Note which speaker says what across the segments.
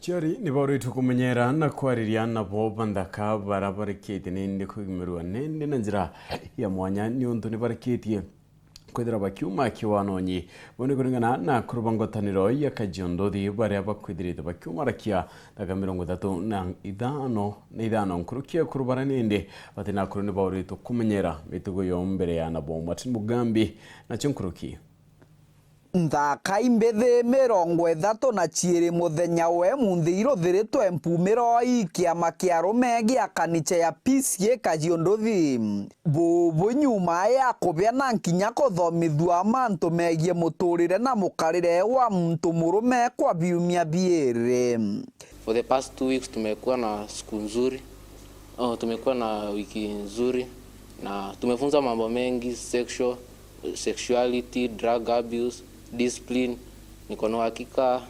Speaker 1: Chori ni bori tukumenyera na kwariria na boba ndaka barabarikete nende kugimerwa nende nanjira ya mwanya ni untu ni bariketie kwithira bakiuma kiwanonyi bone kuringana na kurubangotaniro ya Kajiado thi baria bakwithirite bakiuma rakia daga 35 nkurukia kurubara nende batina kuruni bori tukumenyera mitugo yo mbere ya nabo Martin Mugambi na chinkuruki
Speaker 2: Nthaka imbethe 32 muthenya we munthi iruthiritwe mpumiro ikiama kia rume gia kanicha ya PCA Kajiado thi bubu nyuma ya kubia na nkinya kuthomithua mantu megie muturire na mukarire wa muntu murume kwa biumia biere.
Speaker 3: For the past 2 weeks tumekuwa na siku nzuri, tumekuwa na wiki nzuri na tumefunza mambo mengi, sexuality, drug abuse, discipline. Niko na hakika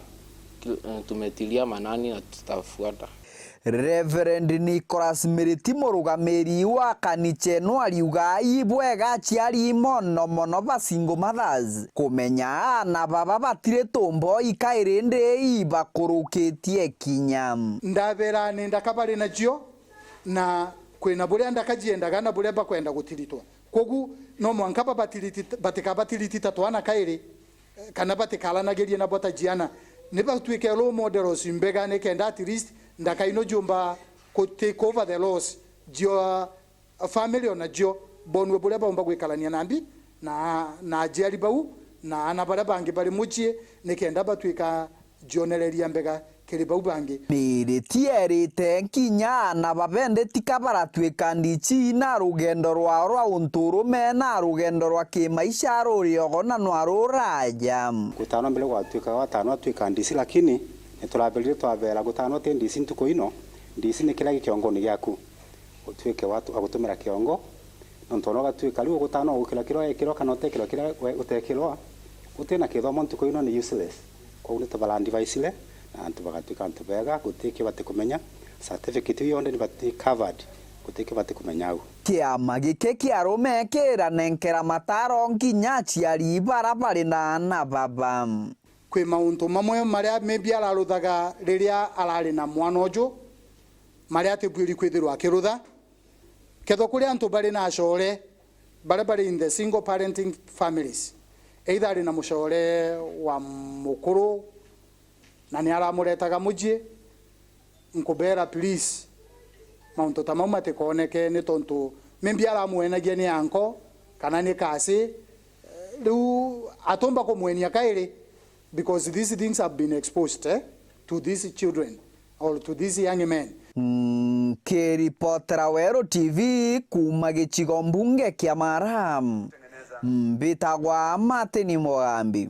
Speaker 3: tumetilia manani na tutafuata.
Speaker 2: Reverend Nicholas Miriti murugamiri wa kaniche no ariuga ibwega ciari mono basingo mothers kumenya na baba batire tombo ikairinde ibakurukitie kinya
Speaker 4: ndabera nenda kabari na jio na kwena buria ndakajiendaga na buria bakwenda gutiritwa kogu no mwanka batikabatiriti tatwana kairi kana batikalanagerie na bota jiana ne batwike role models mbega ne kenda at least ndakaino jumba ko take over the laws jio family ona jio bonwe buria baumba gwikalania nambi na jeri bau na ana bara bangi bari muchie ne kenda batwika jonereria mbega kiri bau bangi
Speaker 2: Miriti erite nkinya na babende tikabaratwika ndichi na rugendo rwa unturume na rugendo rwa kimaisha ruriogo na nwaruraja
Speaker 5: gutano mbele gwatwika watano atwika ndisi lakini niturabirire twabera gutano te ndisi ntuko ino ndisi ni kila kiongo ni gyaku utwike watu agutumira kiongo nontono gatwika riu gutano gukira kiro kana utekiro kira utekirwa utena kithomo ntuko ino ni useless kwa uni tabalandi vaisile na antu bagatwika antu bega gutiki bate kumenya certificate yonde ni bate covered gutiki bate kumenya u
Speaker 2: kiama gike kia rume kira nenkera mataro nginya ciari barabari na baba
Speaker 4: kwi mauntu mamwe maria maybe araruthaga riria arari na mwanojo maria tibwiri kwithirwa kirutha ketho kuri antu bari na ashore bari in the single parenting families either ari na mushore wa mukuru na ni aramuretaga mujie nkubera please mauntu tamauma tekoneke ni tontu maybe aramuenagia ni anko kana ni kasi riu atomba kumwenia kairi because these things have been exposed to these children or to these young men.
Speaker 2: Kiripotera Wero TV kuma gicigo mbunge kia Maram mbitagwa Martin Mugambi.